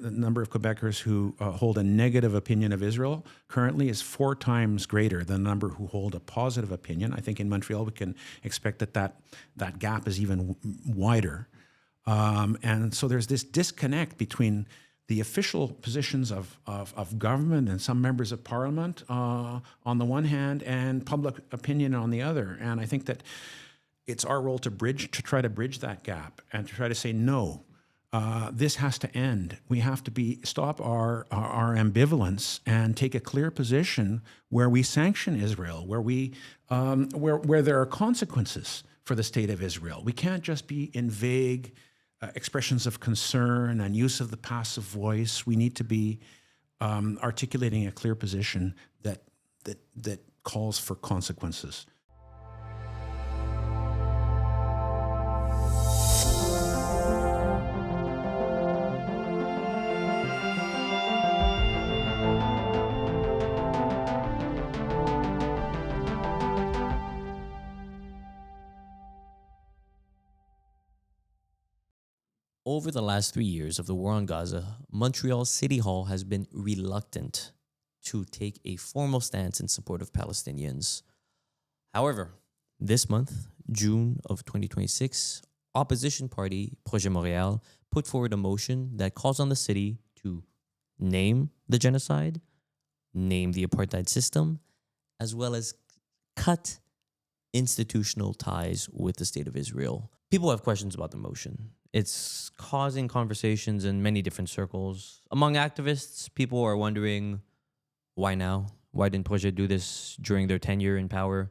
the number of Quebecers who hold a negative opinion of Israel currently is 4 times greater than the number who hold a positive opinion. I think in Montreal we can expect that gap is even wider. And so there's this disconnect between the official positions of government and some members of parliament on the one hand and public opinion on the other. And I think that it's our role to try to bridge that gap and to try to say, no, this has to end. We have to stop our ambivalence and take a clear position where we sanction Israel, where there are consequences for the state of Israel. We can't just be in vague expressions of concern and use of the passive voice. We need to be articulating a clear position that calls for consequences. Over the last 3 years of the war on Gaza, Montreal City Hall has been reluctant to take a formal stance in support of Palestinians. However, this month, June of 2026, opposition party Projet Montréal put forward a motion that calls on the city to name the genocide, name the apartheid system, as well as cut institutional ties with the state of Israel. People have questions about the motion. It's causing conversations in many different circles. Among activists, people are wondering, why now? Why didn't Projet do this during their tenure in power?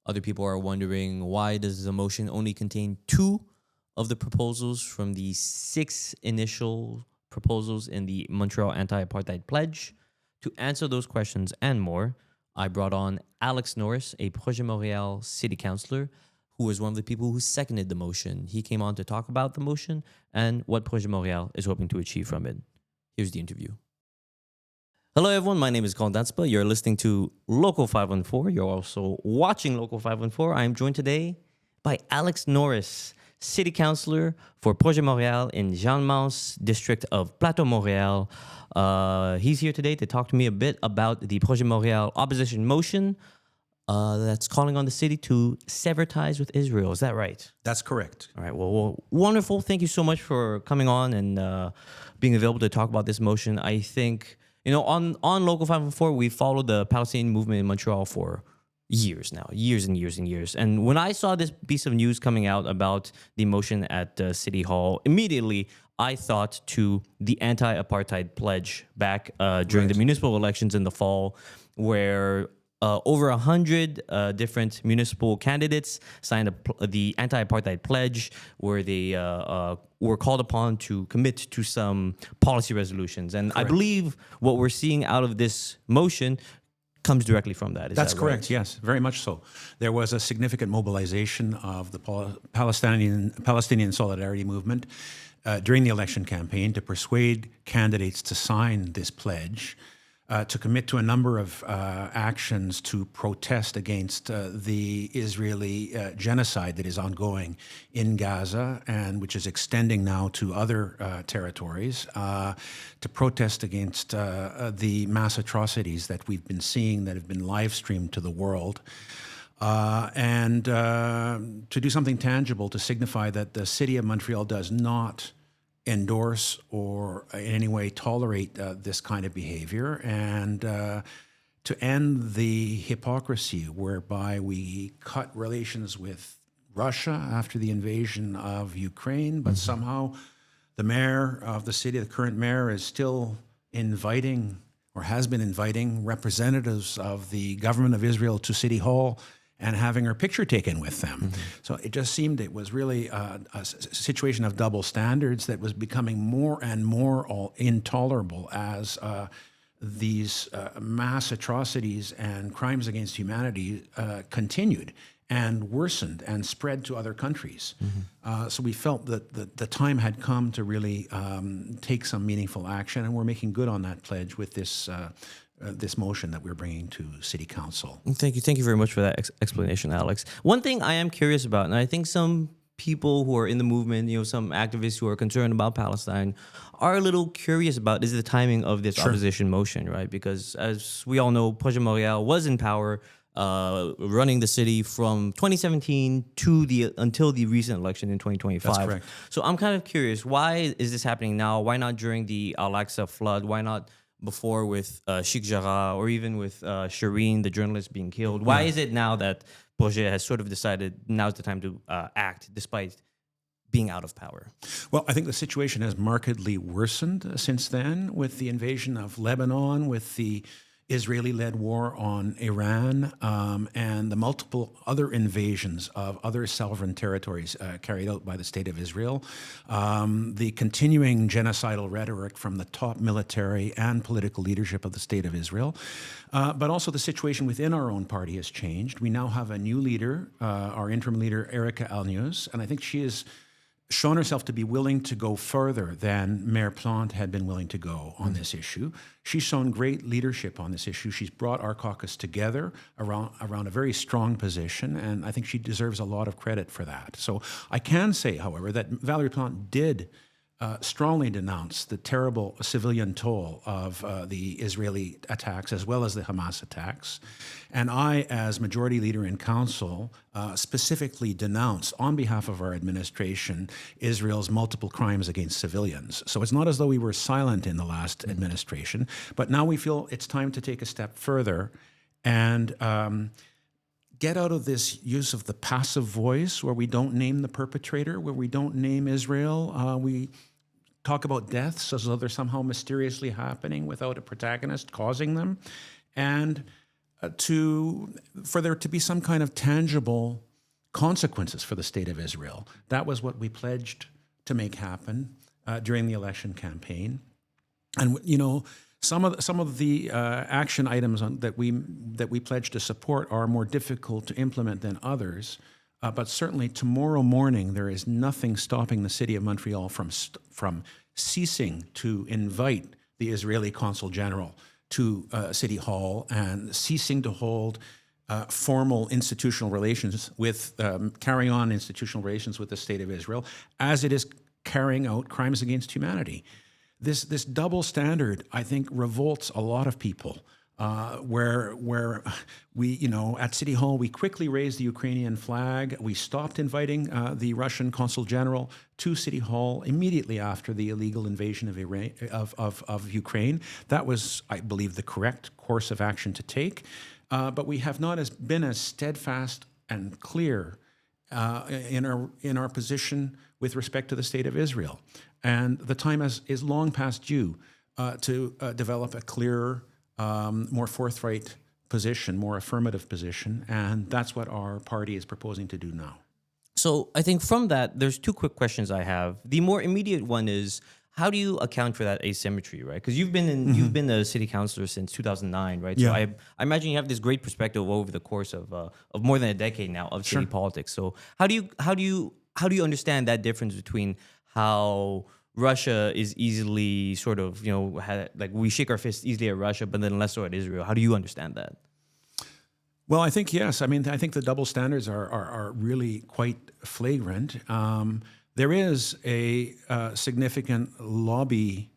Other people are wondering, why does the motion only contain 2 of the proposals from the 6 initial proposals in the Montreal Anti-Apartheid Pledge? To answer those questions and more, I brought on Alex Norris, a Projet Montréal city councillor, who was one of the people who seconded the motion. He came on to talk about the motion and what Projet Montréal is hoping to achieve from it. Here's the interview. Hello, everyone. My name is Kalden Dhatsenpa. You're listening to Local 514. You're also watching Local 514. I am joined today by Alex Norris, city councillor for Projet Montréal in Jeanne-Mance district of Plateau, Montreal. He's here today to talk to me a bit about the Projet Montréal opposition motion that's calling on the city to sever ties with Israel. Is that right? That's correct. All right. Well, wonderful. Thank you so much for coming on and being available to talk about this motion. I think, on Local 514, we followed the Palestinian movement in Montreal for years now, years and years and years. And when I saw this piece of news coming out about the motion at City Hall, immediately I thought to the anti-apartheid pledge back during the municipal elections in the fall, where over 100 different municipal candidates signed the anti-apartheid pledge, where they were called upon to commit to some policy resolutions. And correct. I believe what we're seeing out of this motion comes directly from that. That's that correct, right? yes, very much so. There was a significant mobilization of the Palestinian solidarity movement during the election campaign to persuade candidates to sign this pledge, to commit to a number of actions to protest against the Israeli genocide that is ongoing in Gaza and which is extending now to other territories, to protest against the mass atrocities that we've been seeing that have been live streamed to the world. And to do something tangible to signify that the city of Montreal does not endorse or in any way tolerate this kind of behavior, and to end the hypocrisy whereby we cut relations with Russia after the invasion of Ukraine, but somehow the mayor of the city, the current mayor, is still inviting or has been inviting representatives of the government of Israel to City Hall and having her picture taken with them. So it just seemed it was really a situation of double standards that was becoming more and more intolerable as these mass atrocities and crimes against humanity continued and worsened and spread to other countries. So we felt that the time had come to really take some meaningful action, and we're making good on that pledge with this motion that we're bringing to City Council. Thank you very much for that explanation, Alex. One thing I am curious about, and I think some people who are in the movement, some activists who are concerned about Palestine, are a little curious about is the timing of this opposition motion, right? Because as we all know, Projet Montréal was in power, running the city from 2017 until the recent election in 2025. That's correct. So I'm kind of curious, why is this happening now? Why not during the Al-Aqsa flood? Why not before with Sheikh Jarrah, or even with Shireen, the journalist, being killed? Why is it now that Projet has sort of decided now's the time to act despite being out of power? Well, I think the situation has markedly worsened since then, with the invasion of Lebanon, with the Israeli-led war on Iran, and the multiple other invasions of other sovereign territories carried out by the State of Israel, the continuing genocidal rhetoric from the top military and political leadership of the State of Israel, but also the situation within our own party has changed. We now have a new leader, our interim leader, Erika Alnius, and I think she is shown herself to be willing to go further than Mayor Plante had been willing to go on this issue. She's shown great leadership on this issue. She's brought our caucus together around a very strong position, and I think she deserves a lot of credit for that. So I can say, however, that Valérie Plante did strongly denounce the terrible civilian toll of the Israeli attacks as well as the Hamas attacks. And I, as majority leader in council, specifically denounce on behalf of our administration Israel's multiple crimes against civilians. So it's not as though we were silent in the last administration, but now we feel it's time to take a step further and get out of this use of the passive voice where we don't name the perpetrator, where we don't name Israel. We talk about deaths as though they're somehow mysteriously happening without a protagonist causing them, and for there to be some kind of tangible consequences for the State of Israel. That was what we pledged to make happen during the election campaign. And some of the action items that we pledged to support are more difficult to implement than others. But certainly tomorrow morning, there is nothing stopping the City of Montreal from ceasing to invite the Israeli Consul General to City Hall and ceasing to hold formal institutional relations carrying on institutional relations with the State of Israel as it is carrying out crimes against humanity. This double standard, I think, revolts a lot of people. Where we, at City Hall, we quickly raised the Ukrainian flag. We stopped inviting the Russian Consul General to City Hall immediately after the illegal invasion of Ukraine. That was, I believe, the correct course of action to take. But we have not been as steadfast and clear in our position with respect to the State of Israel. And the time is long past due to develop a clearer, more forthright position, more affirmative position, and that's what our party is proposing to do now. So I think from that, there's two quick questions I have. The more immediate one is, how do you account for that asymmetry, right? Because you've been a city councillor since 2009, right? Yeah. So I imagine you have this great perspective over the course of more than a decade now of city politics. So how do you understand that difference between how Russia is easily sort of, we shake our fists easily at Russia, but then less so at Israel? How do you understand that? Well, I think, yes. I mean, I think the double standards are really quite flagrant. There is a significant lobby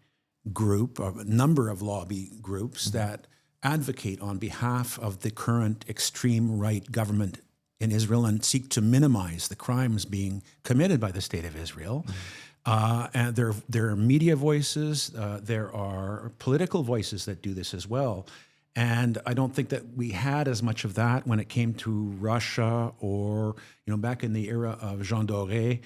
group, or a number of lobby groups that advocate on behalf of the current extreme right government in Israel and seek to minimize the crimes being committed by the State of Israel. And there are media voices, there are political voices that do this as well. And I don't think that we had as much of that when it came to Russia or, back in the era of Jean Doré,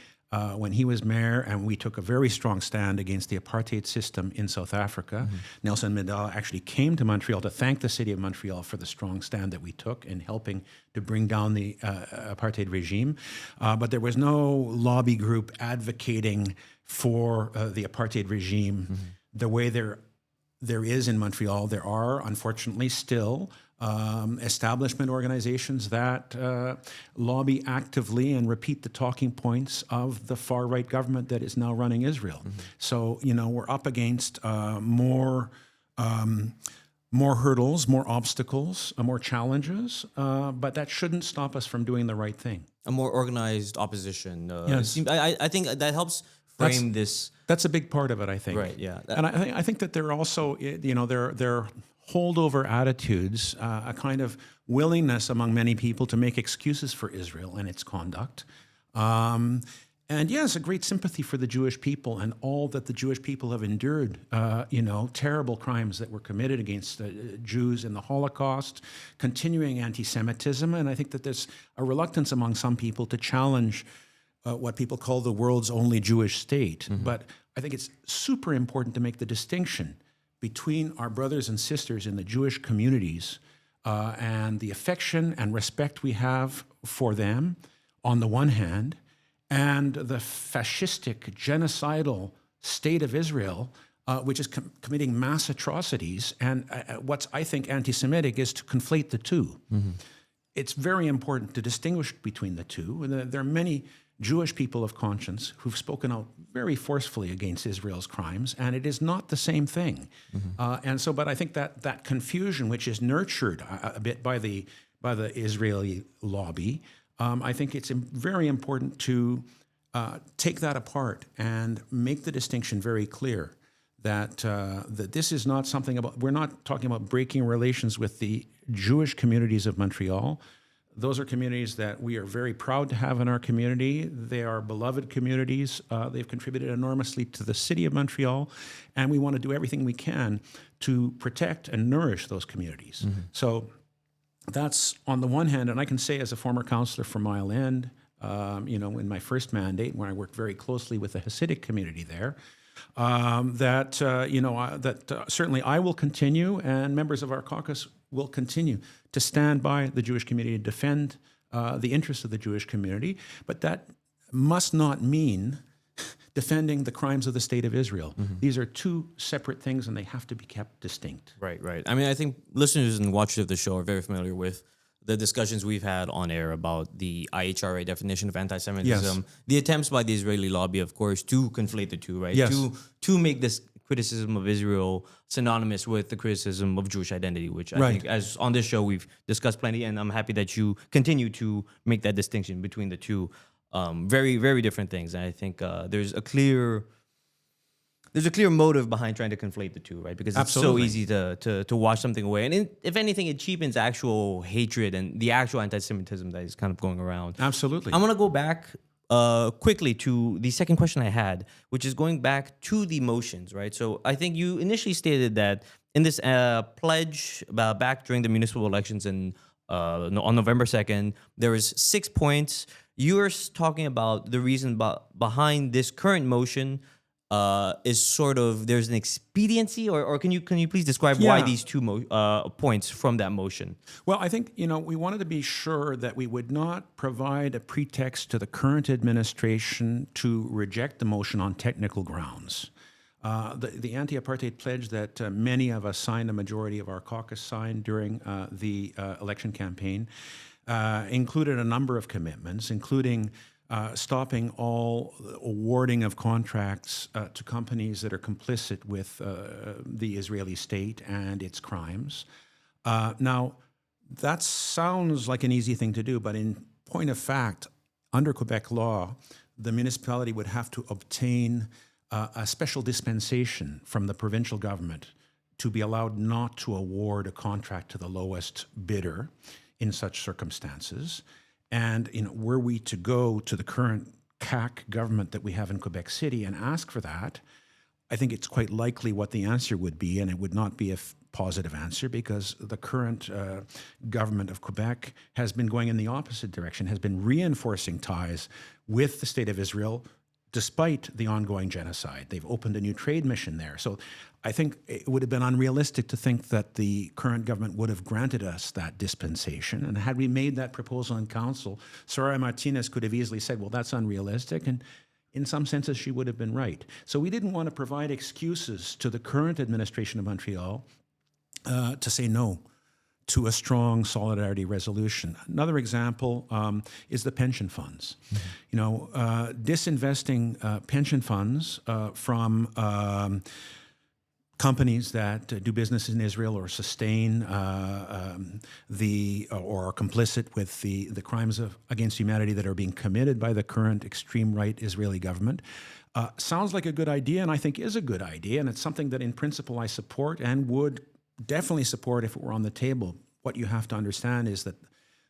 when he was mayor, and we took a very strong stand against the apartheid system in South Africa. Mm-hmm. Nelson Mandela actually came to Montreal to thank the City of Montreal for the strong stand that we took in helping to bring down the apartheid regime. But there was no lobby group advocating for the apartheid regime the way there is in Montreal. There are, unfortunately, still establishment organizations that lobby actively and repeat the talking points of the far-right government that is now running Israel. Mm-hmm. So, we're up against more more hurdles, more obstacles, more challenges, but that shouldn't stop us from doing the right thing. A more organized opposition. Yes. I think that helps frame this. That's a big part of it, I think. Right, yeah. And I think that there are also, there holdover attitudes, a kind of willingness among many people to make excuses for Israel and its conduct. And yes, a great sympathy for the Jewish people and all that the Jewish people have endured, terrible crimes that were committed against Jews in the Holocaust, continuing anti-Semitism. And I think that there's a reluctance among some people to challenge what people call the world's only Jewish state. But I think it's super important to make the distinction between our brothers and sisters in the Jewish communities and the affection and respect we have for them on the one hand, and the fascistic, genocidal state of Israel, which is committing mass atrocities. And what's, I think, anti-Semitic is to conflate the two. It's very important to distinguish between the two. And there are many Jewish people of conscience who've spoken out very forcefully against Israel's crimes, and it is not the same thing. But I think that confusion, which is nurtured a bit by the Israeli lobby, I think it's very important to take that apart and make the distinction very clear that this is not something about, we're not talking about breaking relations with the Jewish communities of Montreal. Those are communities that we are very proud to have in our community. They are beloved communities. They've contributed enormously to the city of Montreal, and we want to do everything we can to protect and nourish those communities. So that's on the one hand, and I can say as a former councillor from Mile End, in my first mandate, when I worked very closely with the Hasidic community there, that certainly I will continue, and members of our caucus will continue to stand by the Jewish community, to defend the interests of the Jewish community, but that must not mean defending the crimes of the state of Israel. These are two separate things, and they have to be kept distinct. Right. I mean, I think listeners and watchers of the show are very familiar with the discussions we've had on air about the IHRA definition of anti-Semitism, Yes. the attempts by the Israeli lobby, of course, to conflate the two, right? Yes. To make this criticism of Israel synonymous with the criticism of Jewish identity, which I Right. think, as on this show, we've discussed plenty, and I'm happy that you continue to make that distinction between the two. Very, very different things. And I think there's a clear motive behind trying to conflate the two, right? Because it's Absolutely. so easy to wash something away. And if anything, it cheapens actual hatred and the actual anti-Semitism that is kind of going around. Absolutely. I'm going to go back quickly to the second question I had, which is going back to the motions, right? So I think you initially stated that in this pledge back during the municipal elections on November 2nd, there was 6 points. You're talking about the reason behind this current motion is sort of there's an expediency, or can you please describe why Yeah. these two points from that motion? Well, I think, we wanted to be sure that we would not provide a pretext to the current administration to reject the motion on technical grounds. The anti-apartheid pledge that many of us signed, a majority of our caucus signed during the election campaign, included a number of commitments, including stopping all awarding of contracts to companies that are complicit with the Israeli state and its crimes. Now, that sounds like an easy thing to do, but in point of fact, under Quebec law, the municipality would have to obtain a special dispensation from the provincial government to be allowed not to award a contract to the lowest bidder in such circumstances. And were we to go to the current CAC government that we have in Quebec City and ask for that, I think it's quite likely what the answer would be, and it would not be a positive answer, because the current government of Quebec has been going in the opposite direction, has been reinforcing ties with the state of Israel despite the ongoing genocide. They've opened a new trade mission there. So I think it would have been unrealistic to think that the current government would have granted us that dispensation. And had we made that proposal in council, Soraya Martinez could have easily said, well, that's unrealistic. And in some senses, she would have been right. So we didn't want to provide excuses to the current administration of Montreal to say no to a strong solidarity resolution. Another example is the pension funds. Disinvesting pension funds from companies that do business in Israel or sustain or are complicit with the crimes against humanity that are being committed by the current extreme right Israeli government. Sounds like a good idea, and I think is a good idea, and it's something that in principle I support and would definitely support if it were on the table. What you have to understand is that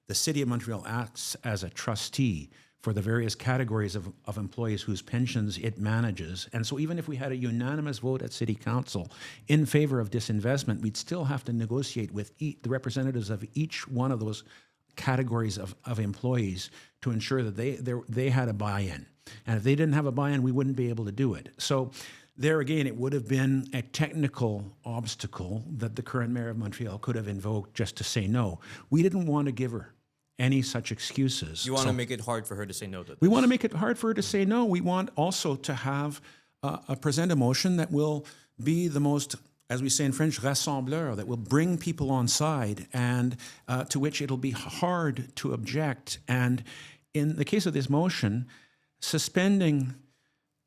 the City of Montreal acts as a trustee for the various categories of employees whose pensions it manages. And so even if we had a unanimous vote at City Council in favor of disinvestment, we'd still have to negotiate with the representatives of each one of those categories of employees to ensure that they had a buy-in. And if they didn't have a buy-in, we wouldn't be able to do it. So there again, it would have been a technical obstacle that the current mayor of Montreal could have invoked just to say no. We didn't want to give her any such excuses. You want to make it hard for her to say no to this? We want to make it hard for her to say no. We want also to have present a motion that will be the most, as we say in French, rassembleur, that will bring people on side and to which it'll be hard to object. And in the case of this motion, suspending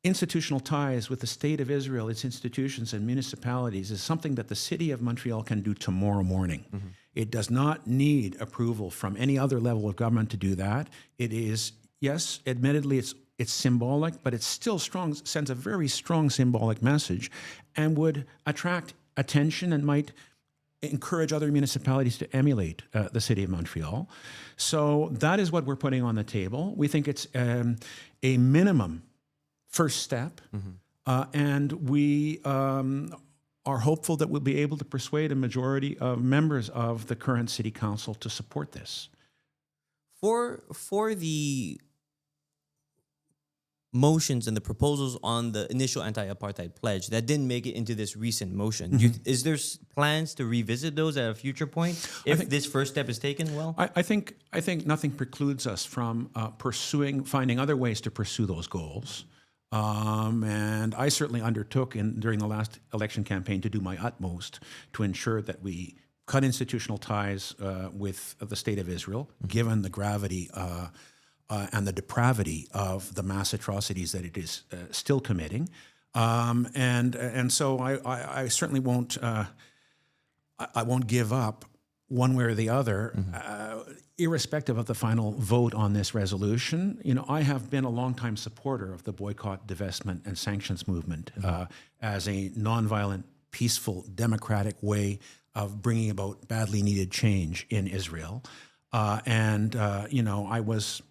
institutional ties with the State of Israel, its institutions and municipalities is something that the City of Montreal can do tomorrow morning. Mm-hmm. It does not need approval from any other level of government to do that. It is, yes, admittedly, it's symbolic, but it still sends a very strong symbolic message and would attract attention and might encourage other municipalities to emulate the City of Montreal. So that is what we're putting on the table. We think it's a minimum first step, and we are hopeful that we'll be able to persuade a majority of members of the current City Council to support this. For the motions and the proposals on the initial anti-apartheid pledge that didn't make it into this recent motion, is there plans to revisit those at a future point if this first step is taken? Well, I think nothing precludes us from finding other ways to pursue those goals. And I certainly undertook during the last election campaign to do my utmost to ensure that we cut institutional ties with the State of Israel, given the gravity and the depravity of the mass atrocities that it is still committing. And so I certainly won't give up one way or the other, irrespective of the final vote on this resolution. You know, I have been a longtime supporter of the boycott, divestment, and sanctions movement as a nonviolent, peaceful, democratic way of bringing about badly needed change in Israel. You know, I was,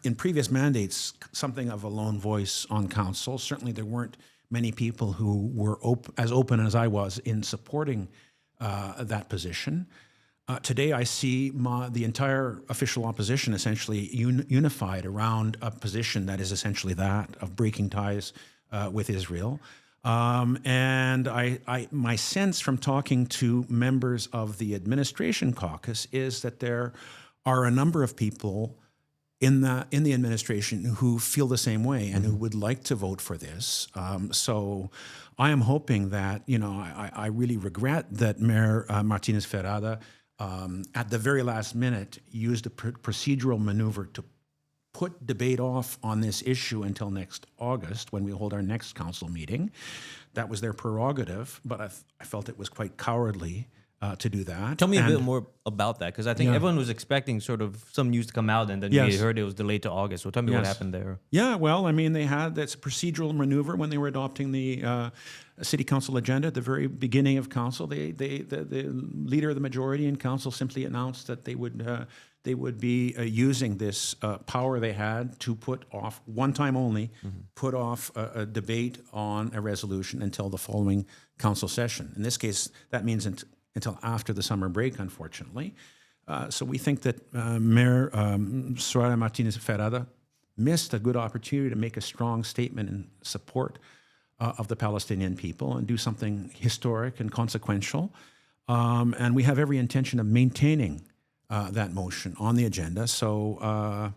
in previous mandates, something of a lone voice on council. Certainly there weren't many people who were as open as I was in supporting that position. Today, I see the entire official opposition essentially unified around a position that is essentially that of breaking ties with Israel. And my sense from talking to members of the administration caucus is that there are a number of people in the administration who feel the same way and who would like to vote for this. So I am hoping that, you know, I really regret that Mayor Martinez Ferrada at the very last minute used a procedural maneuver to put debate off on this issue until next August when we hold our next council meeting. That was their prerogative, but I felt it was quite cowardly to do that. Tell me a bit more about that, because I think everyone was expecting sort of some news to come out, and then we heard it was delayed to August. So tell me what happened there. Yeah, well, I mean, that's a procedural maneuver when they were adopting the city council agenda at the very beginning of council. The leader of the majority in council simply announced that they would be using this power they had to put off, one time only, put off a debate on a resolution until the following council session. In this case, that means until after the summer break, unfortunately. So we think that Mayor Soraya Martinez Ferrada missed a good opportunity to make a strong statement in support of the Palestinian people and do something historic and consequential. And we have every intention of maintaining that motion on the agenda. So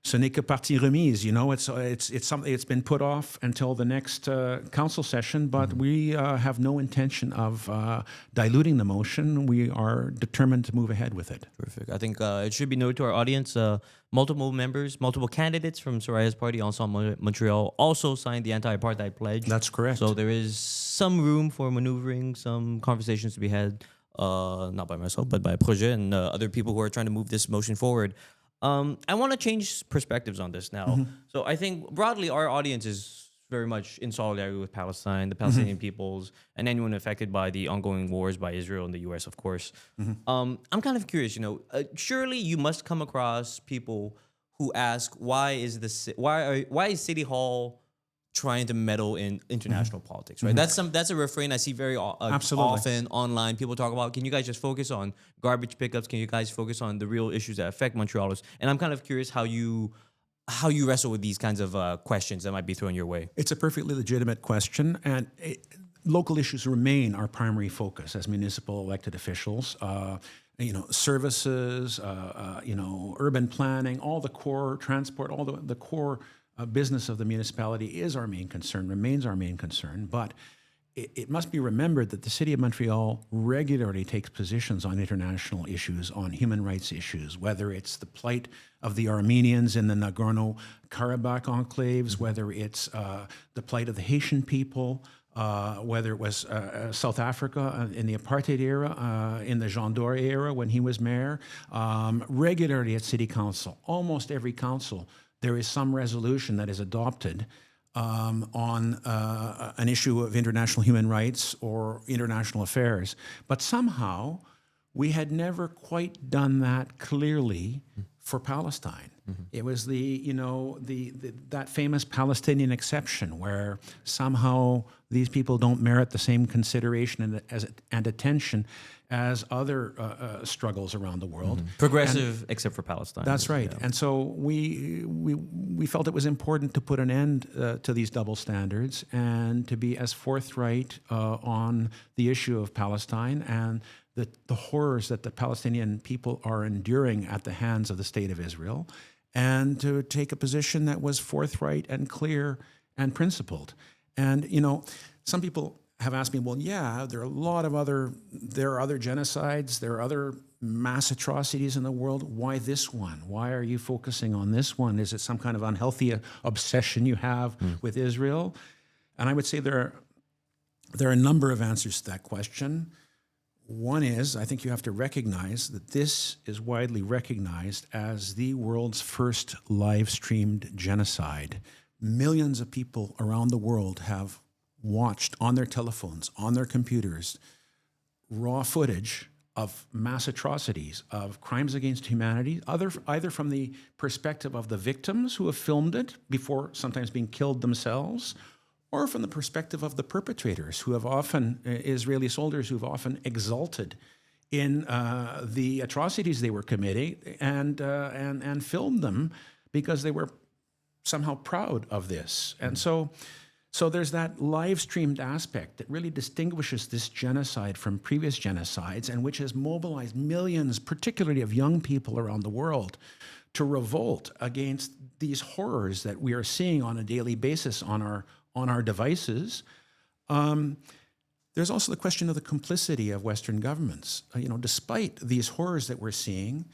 ce n'est que partie remise. You know, it's something. It's been put off until the next council session, but we have no intention of diluting the motion. We are determined to move ahead with it. Perfect. I think it should be noted to our audience, multiple members, multiple candidates from Soraya's party, Ensemble Montreal, also signed the anti-apartheid pledge. That's correct. So there is some room for maneuvering, some conversations to be had, not by myself, but by Projet and other people who are trying to move this motion forward. I want to change perspectives on this now. So I think broadly our audience is very much in solidarity with Palestine, the Palestinian peoples, and anyone affected by the ongoing wars by Israel and the U.S., of course. I'm kind of curious, you know, surely you must come across people who ask, why is City Hall trying to meddle in international politics, right? That's a refrain I see very often online. People talk about, can you guys just focus on garbage pickups? Can you guys focus on the real issues that affect Montrealers? And I'm kind of curious how you wrestle with these kinds of questions that might be thrown your way. It's a perfectly legitimate question, and local issues remain our primary focus as municipal elected officials. You know, services, you know, urban planning, all the core transport, all the core business of the municipality is our main concern, remains our main concern. But it must be remembered that the City of Montreal regularly takes positions on international issues, on human rights issues, whether it's the plight of the Armenians in the Nagorno-Karabakh enclaves, whether it's the plight of the Haitian people, whether it was South Africa in the apartheid era, in the Jean Dore era when he was mayor, regularly at City Council, almost every council, there is some resolution that is adopted on an issue of international human rights or international affairs. But somehow, we had never quite done that clearly for Palestine. It was that famous Palestinian exception where somehow these people don't merit the same consideration and attention as other struggles around the world. Progressive, except for Palestine. That's right. Yeah. And so we felt it was important to put an end to these double standards and to be as forthright on the issue of Palestine and the horrors that the Palestinian people are enduring at the hands of the State of Israel, and to take a position that was forthright and clear and principled. And, you know, some people have asked me, well, yeah, there are other genocides, there are other mass atrocities in the world. Why this one? Why are you focusing on this one? Is it some kind of unhealthy obsession you have with Israel? And I would say there are a number of answers to that question. One is, I think you have to recognize that this is widely recognized as the world's first live-streamed genocide. Millions of people around the world have watched on their telephones, on their computers, raw footage of mass atrocities, of crimes against humanity, either from the perspective of the victims who have filmed it before sometimes being killed themselves, or from the perspective of the perpetrators, who have often, Israeli soldiers who have often exulted in the atrocities they were committing and filmed them because they were somehow proud of this. And so there's that live-streamed aspect that really distinguishes this genocide from previous genocides and which has mobilized millions, particularly of young people around the world, to revolt against these horrors that we are seeing on a daily basis on our devices. There's also the question of the complicity of Western governments. Despite these horrors that we're seeing,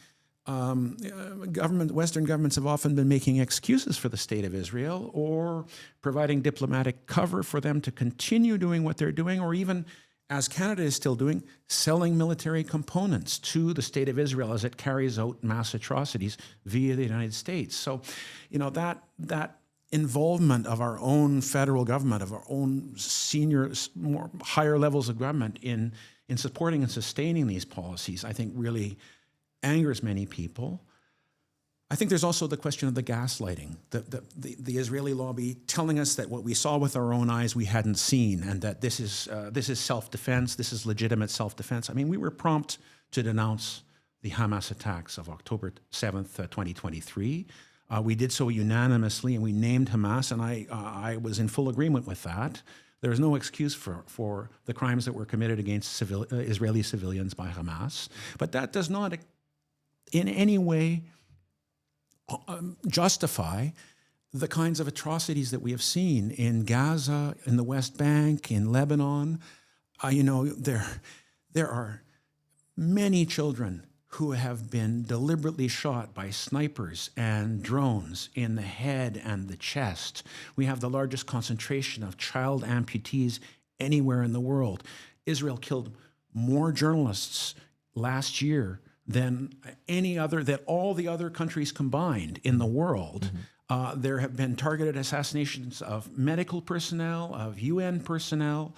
Western governments have often been making excuses for the State of Israel or providing diplomatic cover for them to continue doing what they're doing, or even, as Canada is still doing, selling military components to the State of Israel as it carries out mass atrocities via the United States. So, that involvement of our own federal government, of our own higher levels of government in supporting and sustaining these policies, I think really angers many people. I think there's also the question of the gaslighting, the Israeli lobby telling us that what we saw with our own eyes we hadn't seen, and that this is self-defense, this is legitimate self-defense. I mean, we were prompt to denounce the Hamas attacks of October 7th, 2023. We did so unanimously, and we named Hamas, and I was in full agreement with that. There is no excuse for the crimes that were committed against Israeli civilians by Hamas. But that does not in any way justify the kinds of atrocities that we have seen in Gaza, in the West Bank, in Lebanon. There are many children who have been deliberately shot by snipers and drones in the head and the chest. We have the largest concentration of child amputees anywhere in the world. Israel killed more journalists last year than all the other countries combined in the world. There have been targeted assassinations of medical personnel, of UN personnel.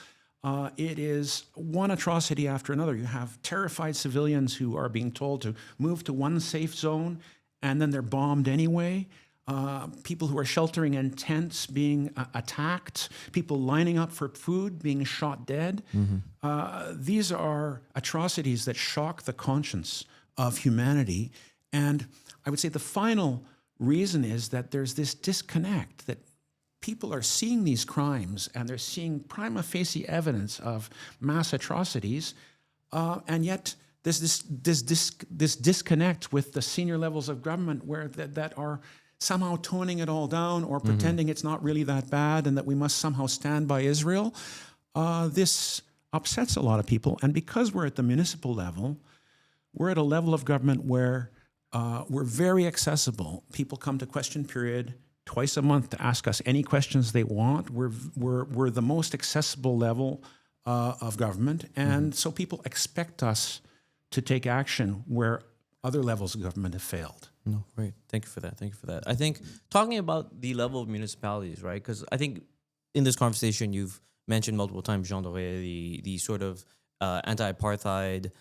It is one atrocity after another. You have terrified civilians who are being told to move to one safe zone, and then they're bombed anyway. People who are sheltering in tents being attacked, people lining up for food being shot dead. These are atrocities that shock the conscience of humanity. And I would say the final reason is that there's this disconnect, that people are seeing these crimes and they're seeing prima facie evidence of mass atrocities, and yet there's this disconnect with the senior levels of government where that are somehow toning it all down or pretending it's not really that bad and that we must somehow stand by Israel. This upsets a lot of people. And because we're at the municipal level, we're at a level of government where we're very accessible. People come to question period twice a month to ask us any questions they want. We're the most accessible level of government. And so people expect us to take action where other levels of government have failed. No, great. Thank you for that. Thank you for that. I think talking about the level of municipalities, right? Because I think in this conversation, you've mentioned multiple times, Jean Doré, the sort of anti-apartheid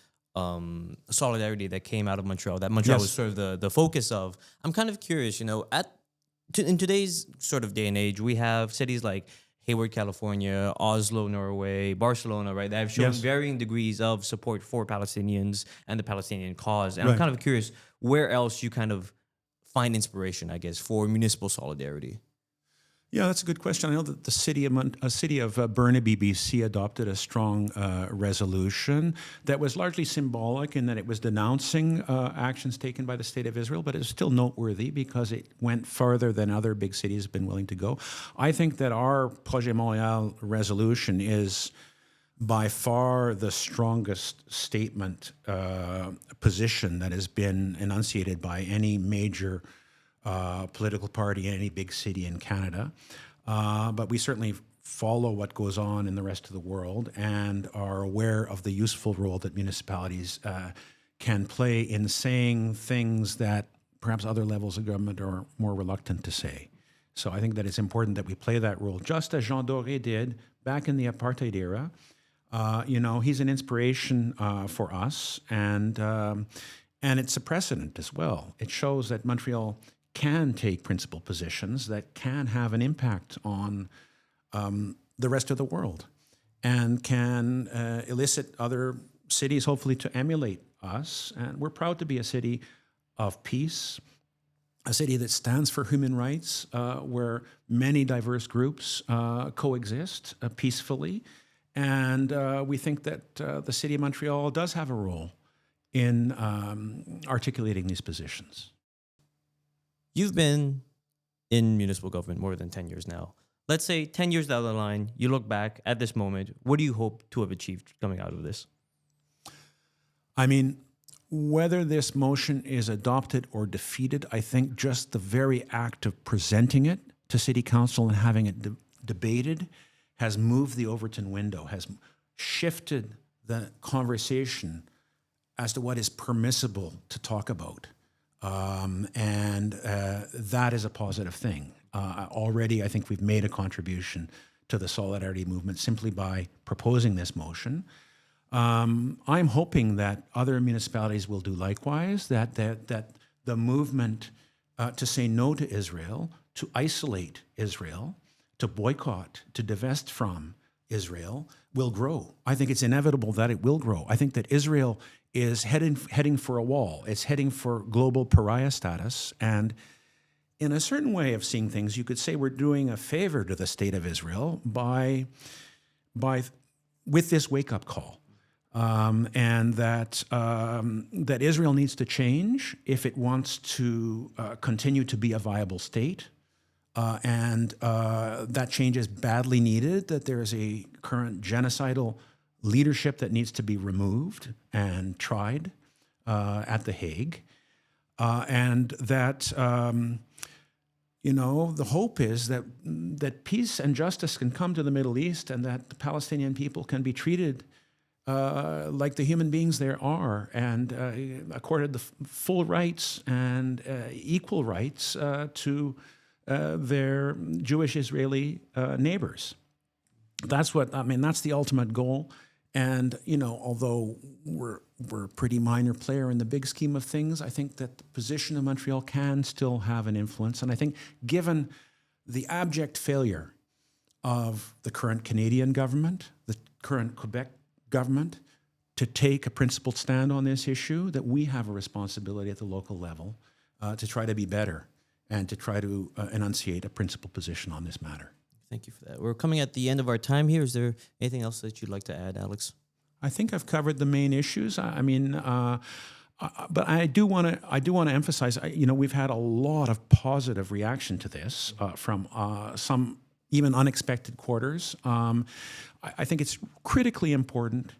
solidarity that came out of Montreal, that Montreal was sort of the focus of. I'm kind of curious, in today's sort of day and age, we have cities like Hayward, California, Oslo, Norway, Barcelona, right, that have shown varying degrees of support for Palestinians and the Palestinian cause. And I'm kind of curious where else you kind of find inspiration, I guess, for municipal solidarity. Yeah, that's a good question. I know that the city of Burnaby, BC, adopted a strong resolution that was largely symbolic in that it was denouncing actions taken by the State of Israel, but it's still noteworthy because it went farther than other big cities have been willing to go. I think that our Projet Montréal resolution is by far the strongest statement, position that has been enunciated by any major political party in any big city in Canada. But we certainly follow what goes on in the rest of the world and are aware of the useful role that municipalities can play in saying things that perhaps other levels of government are more reluctant to say. So I think that it's important that we play that role, just as Jean Doré did back in the apartheid era. He's an inspiration for us, and it's a precedent as well. It shows that Montreal can take principled positions that can have an impact on the rest of the world and can elicit other cities, hopefully, to emulate us. And we're proud to be a city of peace, a city that stands for human rights, where many diverse groups coexist peacefully. And we think that the city of Montreal does have a role in articulating these positions. You've been in municipal government more than 10 years now. Let's say 10 years down the line, you look back at this moment. What do you hope to have achieved coming out of this? I mean, whether this motion is adopted or defeated, I think just the very act of presenting it to City Council and having it debated has moved the Overton window, has shifted the conversation as to what is permissible to talk about. And that is a positive thing. Already, I think we've made a contribution to the solidarity movement simply by proposing this motion. I'm hoping that other municipalities will do likewise, that the movement to say no to Israel, to isolate Israel, to boycott, to divest from Israel will grow. I think it's inevitable that it will grow. I think that Israel is heading for a wall. It's heading for global pariah status. And in a certain way of seeing things, you could say we're doing a favor to the state of Israel with this wake-up call. and that Israel needs to change if it wants to continue to be a viable state. And that change is badly needed, that there is a current genocidal leadership that needs to be removed and tried at The Hague. And that, the hope is that peace and justice can come to the Middle East and that the Palestinian people can be treated like the human beings there are and accorded the full rights and equal rights to their Jewish Israeli neighbors. That's the ultimate goal. And, although we're a pretty minor player in the big scheme of things, I think that the position of Montreal can still have an influence. And I think given the abject failure of the current Canadian government, the current Quebec government, to take a principled stand on this issue, that we have a responsibility at the local level to try to be better and to try to enunciate a principled position on this matter. Thank you for that. We're coming at the end of our time here. Is there anything else that you'd like to add, Alex? I think I've covered the main issues. But I do want to emphasize. We've had a lot of positive reaction to this from some even unexpected quarters. I think it's critically important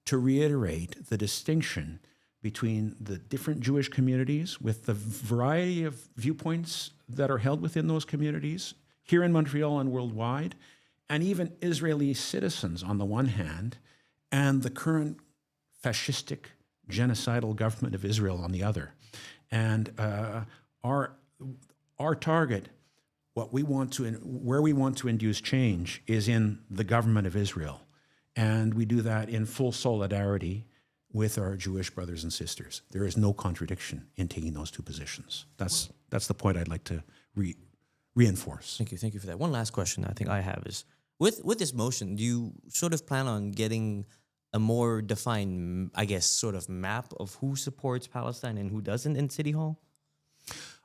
to reiterate the distinction between the different Jewish communities with the variety of viewpoints that are held within those communities here in Montreal and worldwide, and even Israeli citizens on the one hand, and the current fascistic genocidal government of Israel on the other. And our target, where we want to induce change, is in the government of Israel. And we do that in full solidarity with our Jewish brothers and sisters. There is no contradiction in taking those two positions. That's the point I'd like to reinforce. Thank you for that. One last question I think I have is, with this motion, do you sort of plan on getting a more defined, I guess, sort of map of who supports Palestine and who doesn't in City Hall?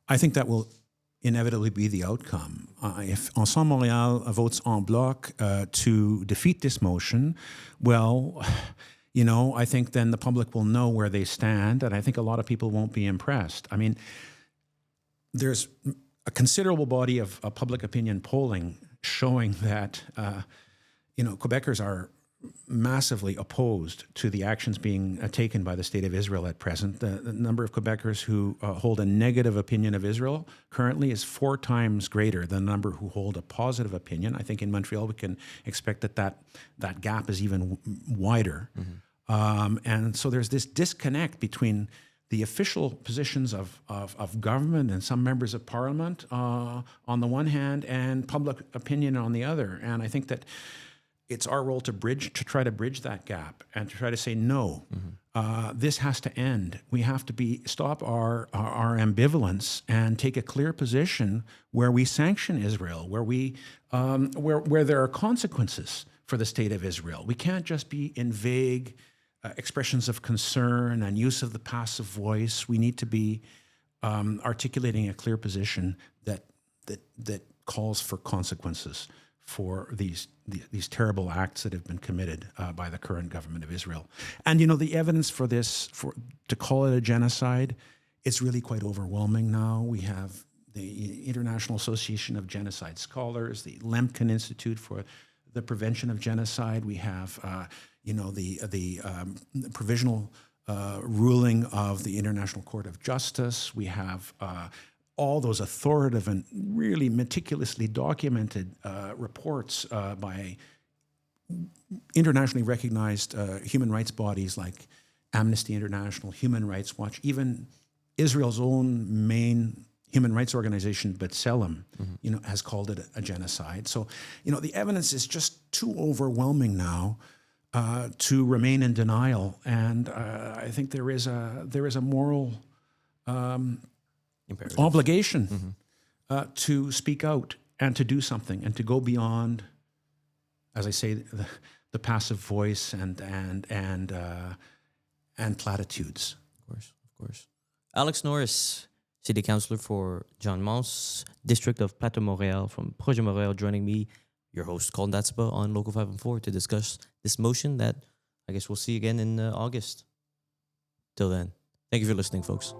I think that will inevitably be the outcome. If Ensemble Montréal votes en bloc to defeat this motion, well, I think then the public will know where they stand, and I think a lot of people won't be impressed. I mean, there's a considerable body of public opinion polling showing that, Quebecers are massively opposed to the actions being taken by the State of Israel at present. The number of Quebecers who hold a negative opinion of Israel currently is 4 times greater than the number who hold a positive opinion. I think in Montreal we can expect that gap is even wider. Mm-hmm. And so there's this disconnect between the official positions of government and some members of parliament on the one hand and public opinion on the other. And I think that it's our role to try to bridge that gap and to try to say, no, this has to end. We have to stop our ambivalence and take a clear position where we sanction Israel, where there are consequences for the state of Israel. We can't just be in vague expressions of concern and use of the passive voice. We need to be articulating a clear position that calls for consequences for these terrible acts that have been committed by the current government of Israel. And the evidence for this, to call it a genocide, it's really quite overwhelming now. We have the International Association of Genocide Scholars, the Lemkin Institute for the Prevention of Genocide. We have the provisional ruling of the International Court of Justice. We have all those authoritative and really meticulously documented reports by internationally recognized human rights bodies like Amnesty International, Human Rights Watch, even Israel's own main human rights organization, B'Tselem, has called it a genocide. So, the evidence is just too overwhelming now to remain in denial, and I think there is a moral obligation to speak out and to do something and to go beyond, as I say, the passive voice and platitudes. Of course. Alex Norris, City Councillor for Jeanne-Mance, District of Plateau, Montréal, from Projet Montréal, joining me, your host, Kalden Dhatsenpa, on Local 5 and 4 to discuss this motion that I guess we'll see you again in August. Till then, thank you for listening, folks.